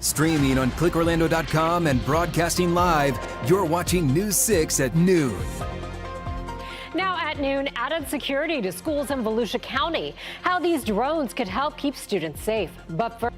Streaming on clickorlando.com and broadcasting live, you're watching News 6 at noon. Now at noon, added security to schools in Volusia County. How these drones could help keep students safe. But first,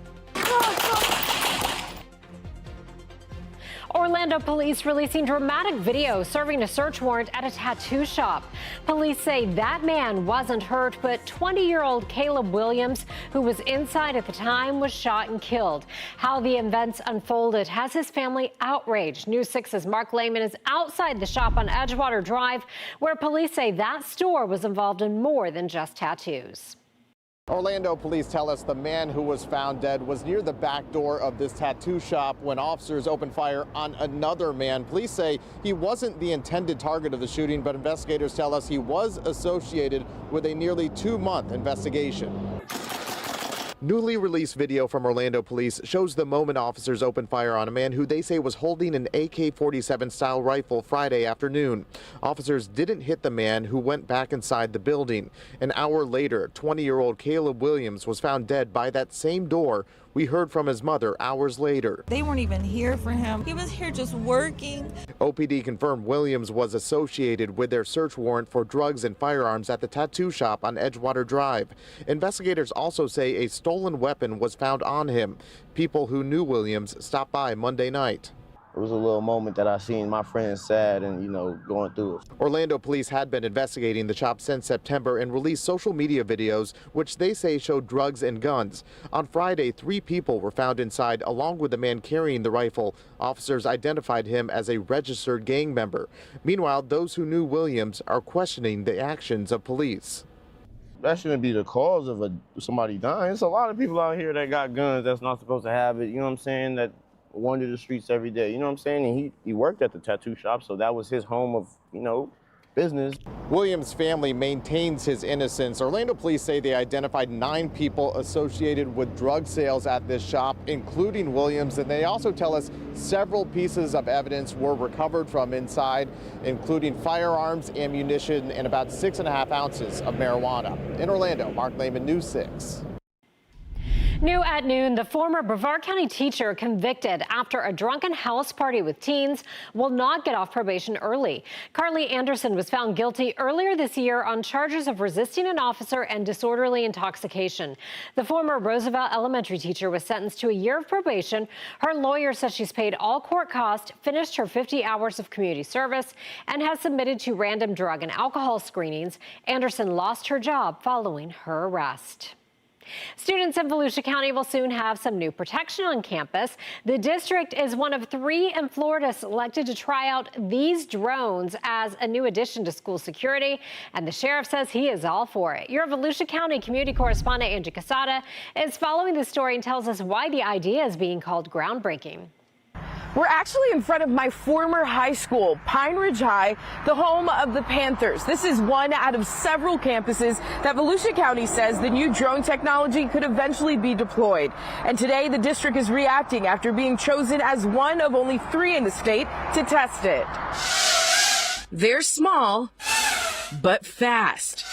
Orlando police releasing dramatic video serving a search warrant at a tattoo shop. Police say that man wasn't hurt, but 20-year-old Caleb Williams, who was inside at the time, was shot and killed. How the events unfolded has his family outraged. News 6's Mark Lehman is outside the shop on Edgewater Drive, where police say that store was involved in more than just tattoos. Orlando police tell us the man who was found dead was near the back door of this tattoo shop when officers opened fire on another man. Police say he wasn't the intended target of the shooting, but investigators tell us he was associated with a nearly 2-month investigation. Newly released video from Orlando police shows the moment officers opened fire on a man who they say was holding an AK-47 style rifle Friday afternoon. Officers didn't hit the man, who went back inside the building. An hour later, 20-year-old Caleb Williams was found dead by that same door. We heard from his mother hours later. They weren't even here for him. He was here just working. OPD confirmed Williams was associated with their search warrant for drugs and firearms at the tattoo shop on Edgewater Drive. Investigators also say a stolen weapon was found on him. People who knew Williams stopped by Monday night. It was a little moment that I seen my friends sad and, going through it. Orlando police had been investigating the shop since September and released social media videos, which they say showed drugs and guns. On Friday, 3 people were found inside, along with the man carrying the rifle. Officers identified him as a registered gang member. Meanwhile, those who knew Williams are questioning the actions of police. That shouldn't be the cause of somebody dying. There's a lot of people out here that got guns that's not supposed to have it, you know what I'm saying, that wander the streets every day, you know what I'm saying? And he worked at the tattoo shop, so that was his home of, business. Williams' family maintains his innocence. Orlando police say they identified 9 people associated with drug sales at this shop, including Williams, and they also tell us several pieces of evidence were recovered from inside, including firearms, ammunition, and about 6.5 ounces of marijuana. In Orlando, Mark Lehman, News 6. New at noon, the former Brevard County teacher convicted after a drunken house party with teens will not get off probation early. Carly Anderson was found guilty earlier this year on charges of resisting an officer and disorderly intoxication. The former Roosevelt Elementary teacher was sentenced to a year of probation. Her lawyer says she's paid all court costs, finished her 50 hours of community service, and has submitted to random drug and alcohol screenings. Anderson lost her job following her arrest. Students in Volusia County will soon have some new protection on campus. The district is one of 3 in Florida selected to try out these drones as a new addition to school security, and the sheriff says he is all for it. Your Volusia County community correspondent Angie Casada is following the story and tells us why the idea is being called groundbreaking. We're actually in front of my former high school, Pine Ridge High, the home of the Panthers. This is one out of several campuses that Volusia County says the new drone technology could eventually be deployed. And today the district is reacting after being chosen as one of only 3 in the state to test it. They're small, but fast.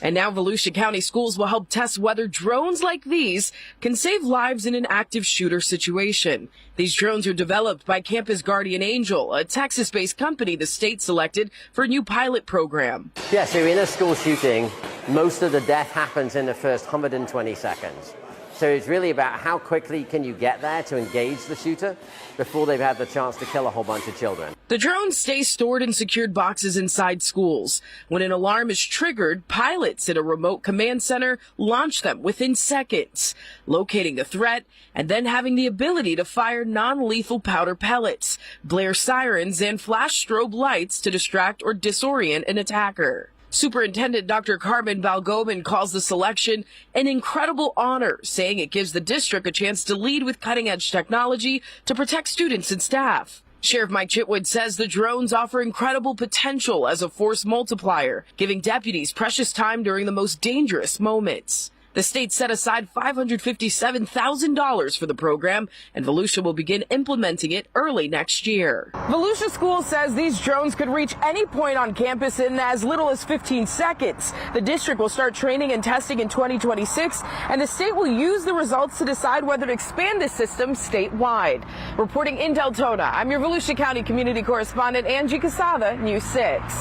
And now Volusia County schools will help test whether drones like these can save lives in an active shooter situation. These drones are developed by Campus Guardian Angel, a Texas-based company the state selected for a new pilot program. Yeah, so in a school shooting, most of the death happens in the first 120 seconds. So it's really about how quickly can you get there to engage the shooter before they've had the chance to kill a whole bunch of children. The drones stay stored in secured boxes inside schools. When an alarm is triggered, pilots at a remote command center launch them within seconds, locating the threat and then having the ability to fire non-lethal powder pellets, blare sirens, and flash strobe lights to distract or disorient an attacker. Superintendent Dr. Carmen Balgoman calls the selection an incredible honor, saying it gives the district a chance to lead with cutting-edge technology to protect students and staff. Sheriff Mike Chitwood says the drones offer incredible potential as a force multiplier, giving deputies precious time during the most dangerous moments. The state set aside $557,000 for the program, and Volusia will begin implementing it early next year. Volusia School says these drones could reach any point on campus in as little as 15 seconds. The district will start training and testing in 2026, and the state will use the results to decide whether to expand the system statewide. Reporting in Deltona, I'm your Volusia County Community Correspondent Angie Casada, News 6.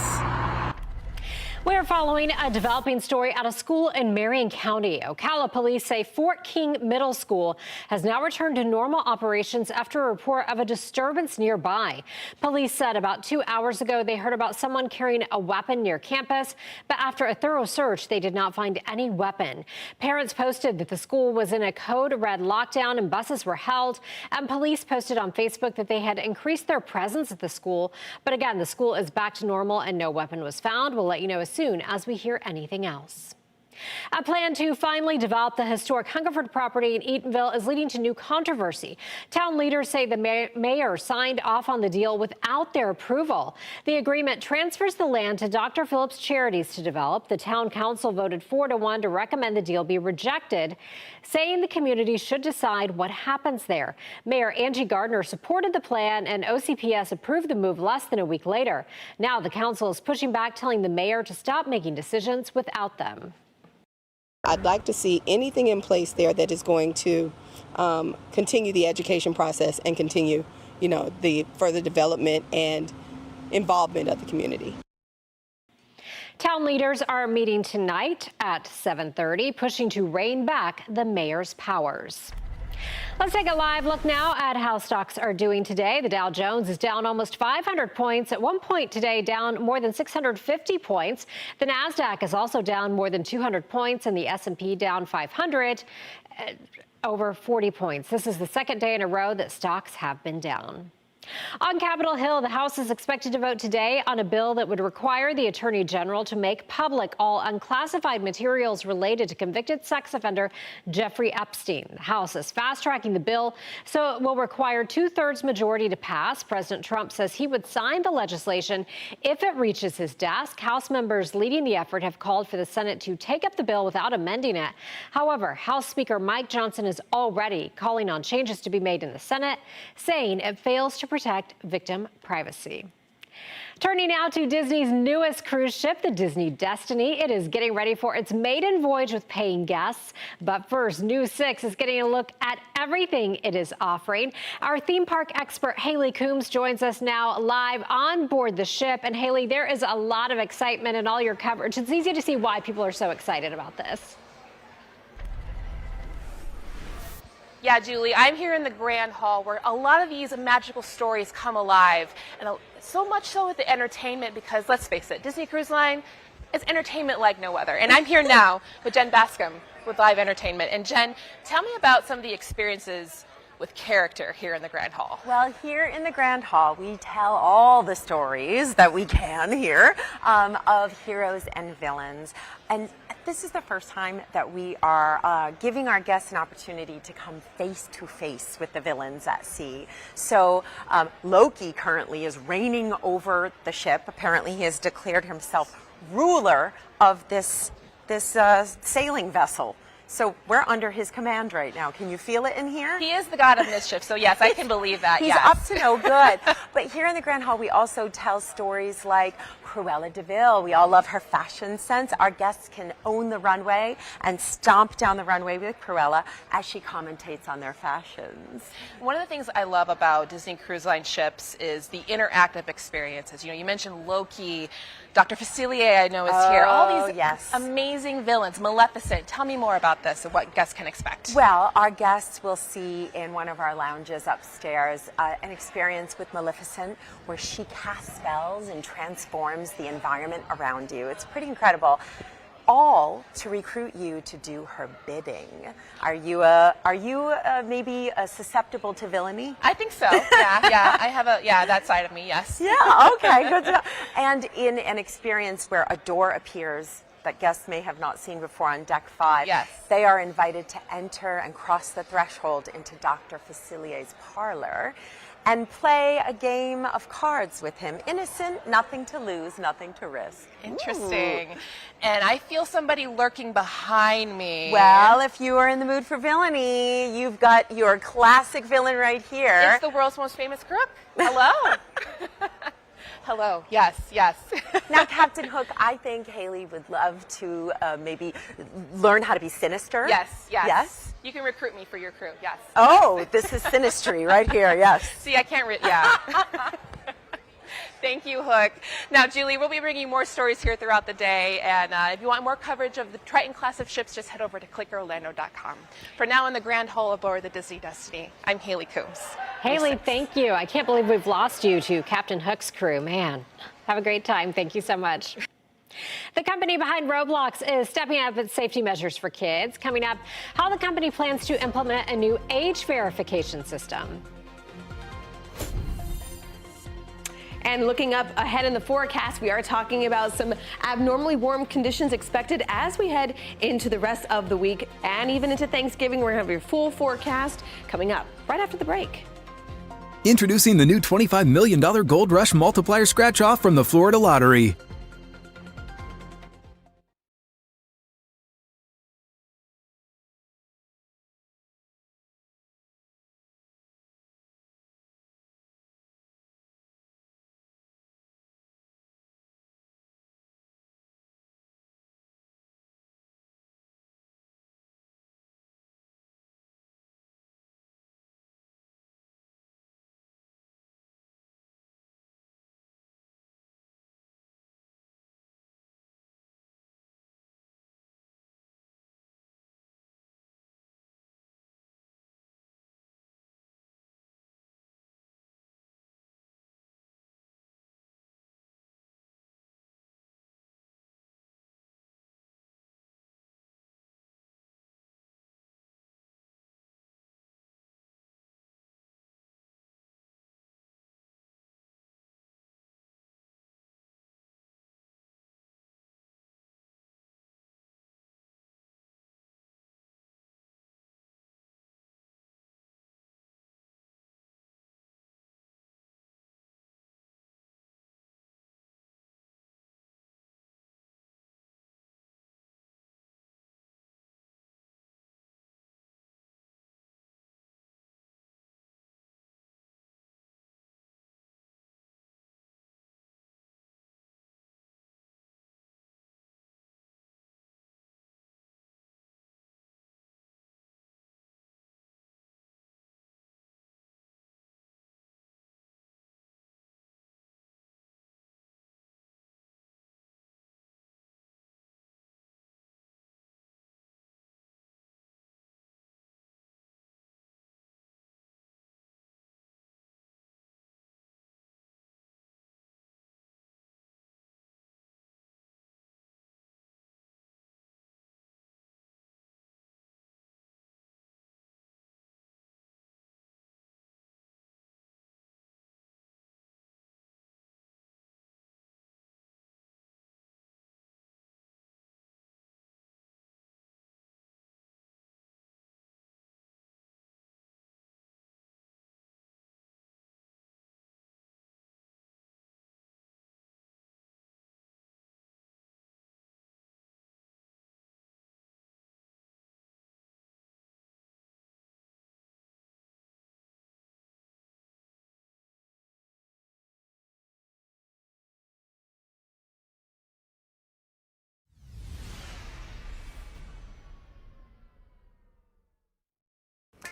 We are following a developing story at a school in Marion County. Ocala police say Fort King Middle School has now returned to normal operations after a report of a disturbance nearby. Police said about 2 hours ago they heard about someone carrying a weapon near campus, but after a thorough search, they did not find any weapon. Parents posted that the school was in a code red lockdown and buses were held, and police posted on Facebook that they had increased their presence at the school. But again, the school is back to normal and no weapon was found. We'll let you know as soon as we hear anything else. A plan to finally develop the historic Hungerford property in Eatonville is leading to new controversy. Town leaders say the mayor signed off on the deal without their approval. The agreement transfers the land to Dr. Phillips Charities to develop. The town council voted 4-1 to recommend the deal be rejected, saying the community should decide what happens there. Mayor Angie Gardner supported the plan, and OCPS approved the move less than a week later. Now the council is pushing back, telling the mayor to stop making decisions without them. I'd like to see anything in place there that is going to continue the education process and continue, the further development and involvement of the community. Town leaders are meeting tonight at 7:30, pushing to rein back the mayor's powers. Let's take a live look now at how stocks are doing today. The Dow Jones is down almost 500 points. At one point today, down more than 650 points. The Nasdaq is also down more than 200 points, and the S&P down 500, over 40 points. This is the second day in a row that stocks have been down. On Capitol Hill, the House is expected to vote today on a bill that would require the Attorney General to make public all unclassified materials related to convicted sex offender Jeffrey Epstein. The House is fast-tracking the bill, so it will require 2/3 majority to pass. President Trump says he would sign the legislation if it reaches his desk. House members leading the effort have called for the Senate to take up the bill without amending it. However, House Speaker Mike Johnson is already calling on changes to be made in the Senate, saying it fails to protect victim privacy. Turning now to Disney's newest cruise ship, the Disney Destiny. It is getting ready for its maiden voyage with paying guests. But first, News 6 is getting a look at everything it is offering. Our theme park expert, Haley Coombs, joins us now live on board the ship. And Haley, there is a lot of excitement in all your coverage. It's easy to see why people are so excited about this. Yeah, Julie, I'm here in the Grand Hall where a lot of these magical stories come alive, and so much so with the entertainment, because let's face it, Disney Cruise Line is entertainment like no other. And I'm here now with Jen Bascom with Live Entertainment. And Jen, tell me about some of the experiences with character here in the Grand Hall. Well, here in the Grand Hall, we tell all the stories that we can here of heroes and villains. And this is the first time that we are giving our guests an opportunity to come face to face with the villains at sea. So Loki currently is reigning over the ship. Apparently he has declared himself ruler of this sailing vessel. So we're under his command right now. Can you feel it in here? He is the god of mischief, so yes, I can believe that. He's yes. up to no good. But here in the Grand Hall, we also tell stories like Cruella de Vil. We all love her fashion sense. Our guests can own the runway and stomp down the runway with Cruella as she commentates on their fashions. One of the things I love about Disney Cruise Line ships is the interactive experiences. You know, you mentioned Loki, Dr. Facilier, I know, is here. All these amazing villains. Maleficent. Tell me more about this and what guests can expect. Well, our guests will see in one of our lounges upstairs an experience with Maleficent where she casts spells and transforms the environment around you. It's pretty incredible. All to recruit you to do her bidding. Are you maybe susceptible to villainy? I think so. Yeah. I have that side of me. Yes. Yeah. Okay. Good to know. And in an experience where a door appears that guests may have not seen before on Deck 5. Yes. They are invited to enter and cross the threshold into Dr. Facilier's parlor and play a game of cards with him. Innocent, nothing to lose, nothing to risk. Interesting. Ooh. And I feel somebody lurking behind me. Well, if you are in the mood for villainy, you've got your classic villain right here. It's the world's most famous crook. Hello. Hello. Yes, yes. Now, Captain Hook, I think Haley would love to maybe learn how to be sinister. Yes, yes. Yes? You can recruit me for your crew, yes. Oh, this is sinistry right here, yes. See, I can't yeah. Thank you, Hook. Now, Julie, we'll be bringing more stories here throughout the day, and if you want more coverage of the Triton class of ships, just head over to clickorlando.com. For now, in the Grand Hull aboard the Disney Destiny, I'm Haley Coombs. Haley, thank you. I can't believe we've lost you to Captain Hook's crew. Man, have a great time. Thank you so much. The company behind Roblox is stepping up its safety measures for kids. Coming up, how the company plans to implement a new age verification system. And looking up ahead in the forecast, we are talking about some abnormally warm conditions expected as we head into the rest of the week and even into Thanksgiving. We're going to have your full forecast coming up right after the break. Introducing the new $25 million Gold Rush Multiplier Scratch-Off from the Florida Lottery.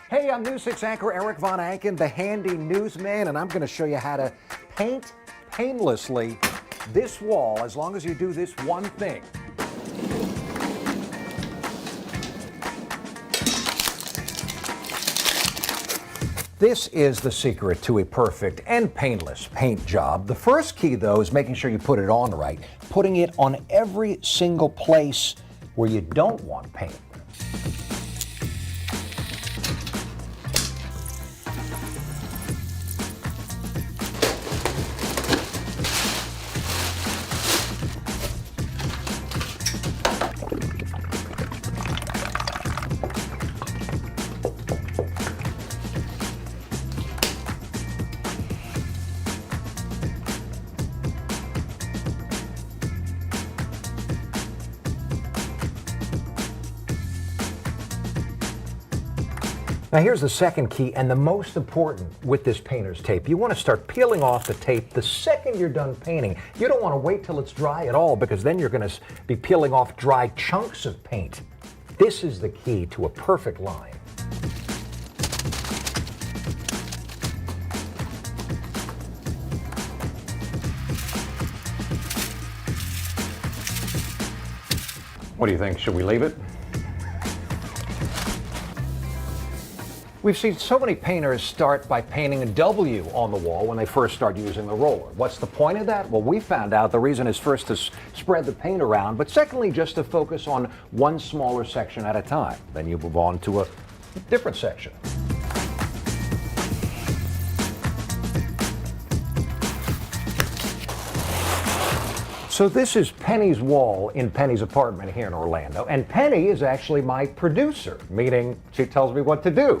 Hey, I'm News 6 anchor Eric Von Anken, the handy newsman, and I'm going to show you how to paint painlessly this wall as long as you do this one thing. This is the secret to a perfect and painless paint job. The first key, though, is making sure you put it on right, putting it on every single place where you don't want paint. Now here's the second key and the most important with this painter's tape. You want to start peeling off the tape the second you're done painting. You don't want to wait till it's dry at all, because then you're going to be peeling off dry chunks of paint. This is the key to a perfect line. What do you think? Should we leave it? We've seen so many painters start by painting a W on the wall when they first start using the roller. What's the point of that? Well, we found out the reason is first to spread the paint around, but secondly, just to focus on one smaller section at a time. Then you move on to a different section. So this is Penny's wall in Penny's apartment here in Orlando, and Penny is actually my producer, meaning she tells me what to do,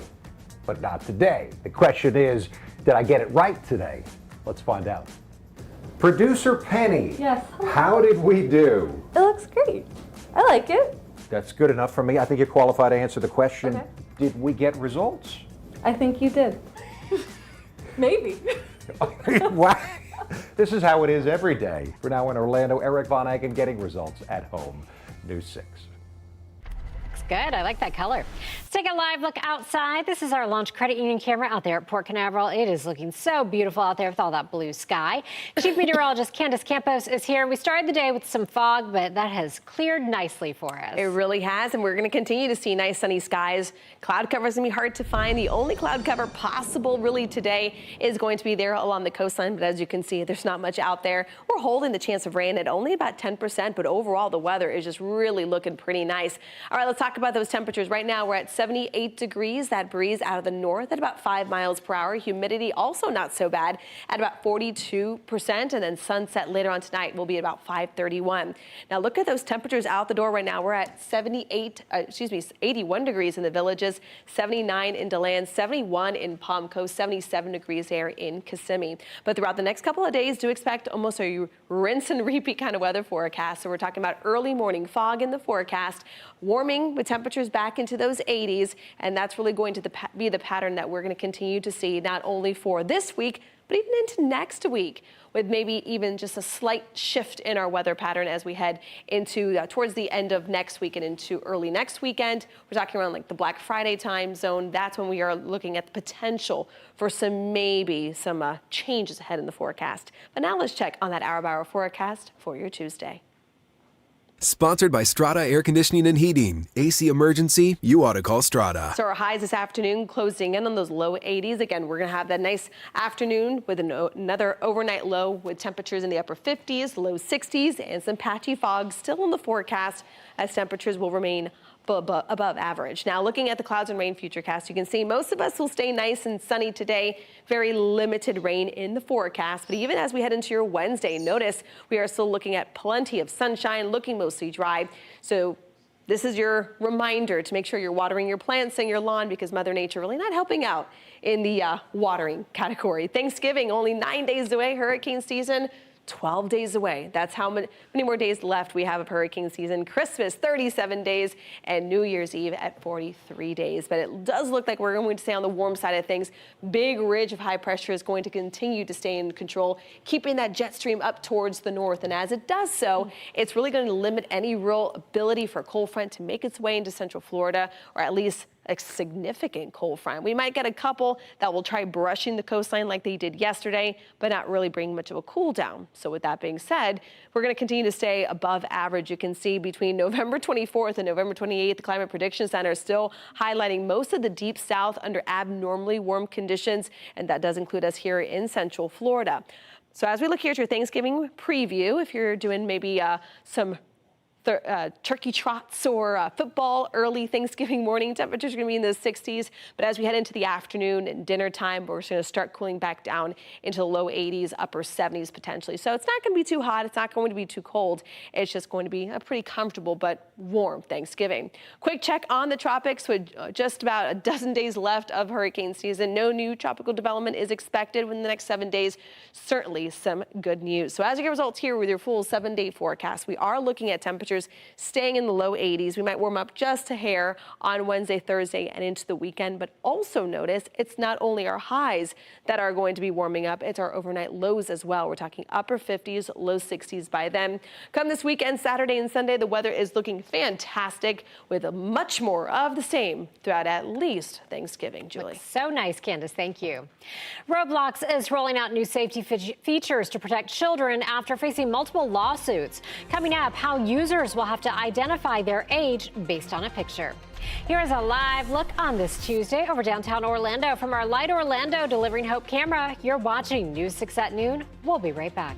but not today. The question is, did I get it right today? Let's find out. Producer Penny. Yes. How did we do? It looks great. I like it. That's good enough for me. I think you're qualified to answer the question. Okay. Did we get results? I think you did. Maybe. Wow. This is how it is every day. For now in Orlando, Eric Von Eiken getting results at home. News 6. Looks good. I like that color. Let's take a live look outside. This is our Launch Credit Union camera out there at Port Canaveral. It is looking so beautiful out there with all that blue sky. Chief Meteorologist Candace Campos is here. We started the day with some fog, but that has cleared nicely for us. It really has, and we're going to continue to see nice sunny skies. Cloud cover is going to be hard to find. The only cloud cover possible really today is going to be there along the coastline, but as you can see, there's not much out there. We're holding the chance of rain at only about 10%, but overall the weather is just really looking pretty nice. All right, let's talk about those temperatures. Right now we're at 78 degrees. That breeze out of the north at about 5 miles per hour. Humidity also not so bad at about 42%, and then sunset later on tonight will be about 5:31. Now look at those temperatures out the door right now. We're at 81 degrees in the Villages, 79 in DeLand, 71 in Palm Coast, 77 degrees there in Kissimmee. But throughout the next couple of days, do expect almost a rinse and repeat kind of weather forecast. So we're talking about early morning fog in the forecast, warming with temperatures back into those 80s, and that's really going to be the pattern that we're going to continue to see not only for this week, but even into next week, with maybe even just a slight shift in our weather pattern as we head into towards the end of next week and into early next weekend. We're talking around like the Black Friday time zone. That's when we are looking at the potential for some changes ahead in the forecast. But now let's check on that hour-by-hour forecast for your Tuesday. Sponsored by Strata Air Conditioning and Heating. AC emergency, you ought to call Strata. So our highs this afternoon closing in on those low 80s. Again, we're going to have that nice afternoon with another overnight low with temperatures in the upper 50s, low 60s, and some patchy fog still in the forecast as temperatures will remain above average. Now looking at the clouds and rain futurecast, you can see most of us will stay nice and sunny today. Very limited rain in the forecast. But even as we head into your Wednesday, notice we are still looking at plenty of sunshine, looking mostly dry. So this is your reminder to make sure you're watering your plants and your lawn, because Mother Nature really not helping out in the watering category. Thanksgiving only 9 days away, hurricane season 12 days away. That's how many more days left we have of hurricane season. Christmas, 37 days, and New Year's Eve at 43 days. But it does look like we're going to stay on the warm side of things. Big ridge of high pressure is going to continue to stay in control, keeping that jet stream up towards the north. And as it does so, it's really going to limit any real ability for a cold front to make its way into central Florida, or at least a significant cold front. We might get a couple that will try brushing the coastline like they did yesterday, but not really bring much of a cool down. So with that being said, we're going to continue to stay above average. You can see between November 24th and November 28th, the Climate Prediction Center is still highlighting most of the deep south under abnormally warm conditions, and that does include us here in central Florida. So as we look here at your Thanksgiving preview, if you're doing maybe some turkey trots or football early Thanksgiving morning, temperatures are going to be in the 60s. But as we head into the afternoon and dinner time, we're going to start cooling back down into the low 80s, upper 70s potentially. So it's not going to be too hot. It's not going to be too cold. It's just going to be a pretty comfortable but warm Thanksgiving. Quick check on the tropics with just about a dozen days left of hurricane season. No new tropical development is expected within the next 7 days. Certainly some good news. So as you get results here with your full 7-day forecast, we are looking at temperatures temperatures staying in the low 80s. We might warm up just a hair on Wednesday, Thursday, and into the weekend. But also notice it's not only our highs that are going to be warming up, it's our overnight lows as well. We're talking upper 50s, low 60s by then. Come this weekend, Saturday and Sunday, the weather is looking fantastic with much more of the same throughout at least Thanksgiving. Julie. Looks so nice, Candace. Thank you. Roblox is rolling out new safety features to protect children after facing multiple lawsuits. Coming up, how users will have to identify their age based on a picture. Here is a live look on this Tuesday over downtown Orlando from our Light Orlando Delivering Hope camera. You're watching News 6 at noon. We'll be right back.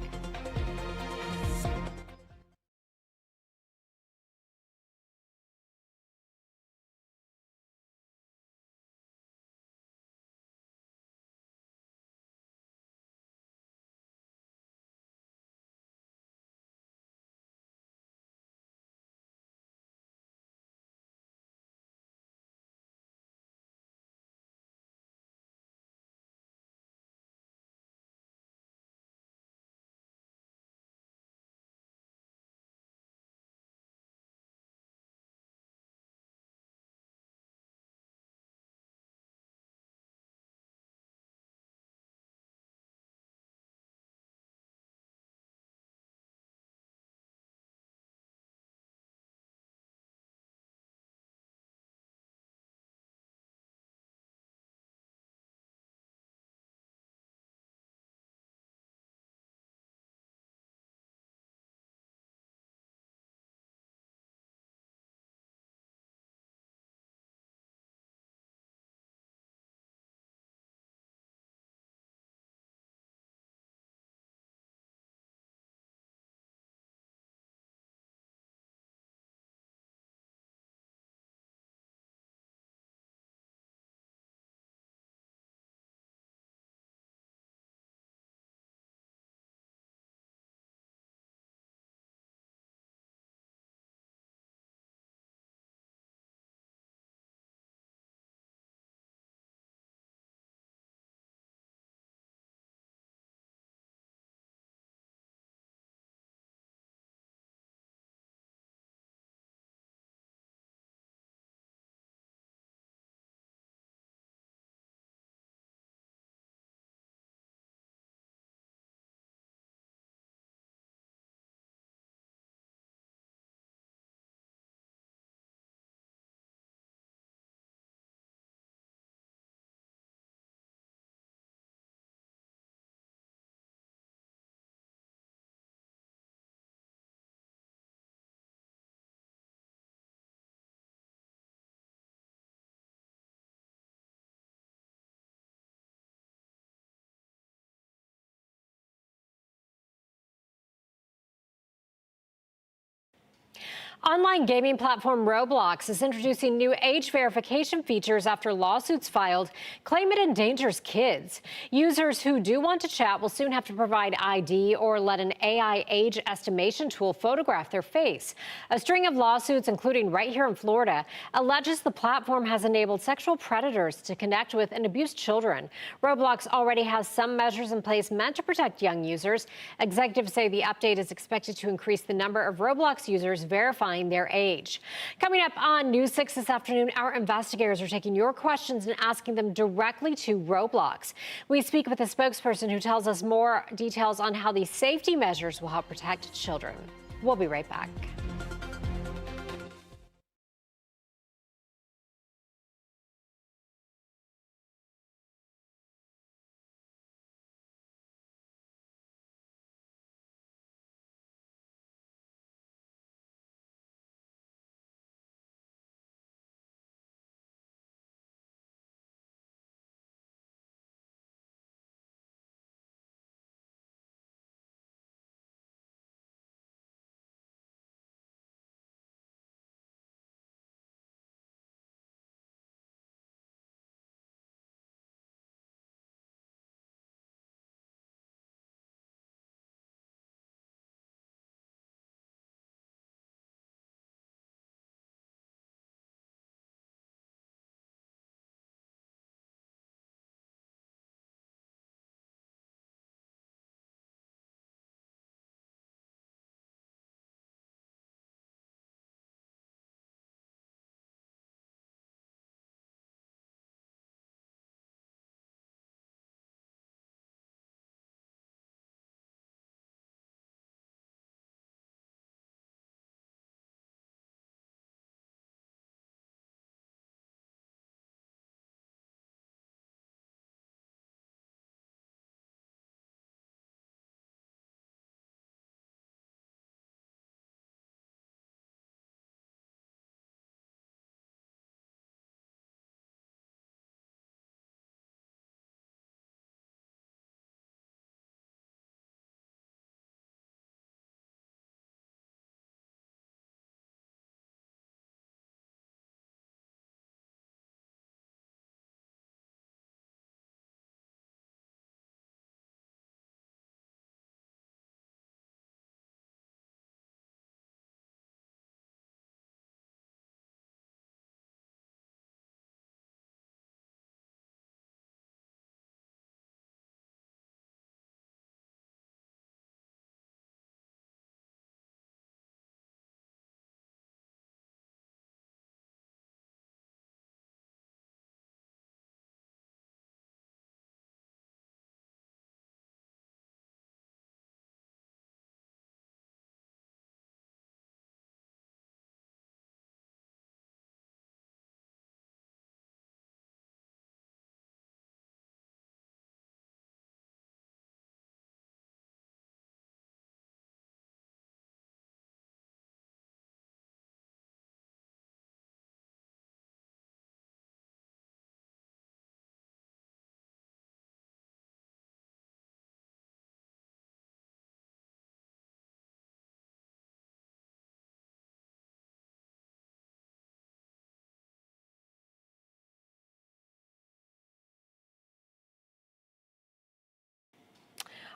Online gaming platform Roblox is introducing new age verification features after lawsuits filed claim it endangers kids. Users who do want to chat will soon have to provide ID or let an AI age estimation tool photograph their face. A string of lawsuits, including right here in Florida, alleges the platform has enabled sexual predators to connect with and abuse children. Roblox already has some measures in place meant to protect young users. Executives say the update is expected to increase the number of Roblox users verifying their age. Coming up on News 6 this afternoon, our investigators are taking your questions and asking them directly to Roblox. We speak with a spokesperson who tells us more details on how these safety measures will help protect children. We'll be right back.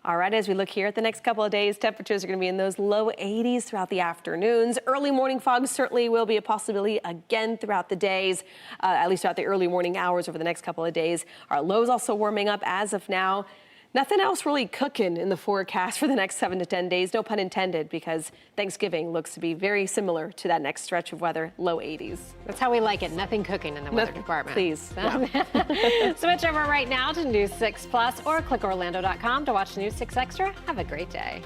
All right, as we look here at the next couple of days, temperatures are going to be in those low 80s throughout the afternoons. Early morning fog certainly will be a possibility again throughout the days, at least throughout the early morning hours over the next couple of days. Our lows also warming up as of now. Nothing else really cooking in the forecast for the next 7 to 10 days, no pun intended, because Thanksgiving looks to be very similar to that next stretch of weather, low 80s. That's how we like it. Nothing cooking in the weather department. Please. No. Switch over right now to News 6 Plus or click Orlando.com to watch News 6 Extra. Have a great day.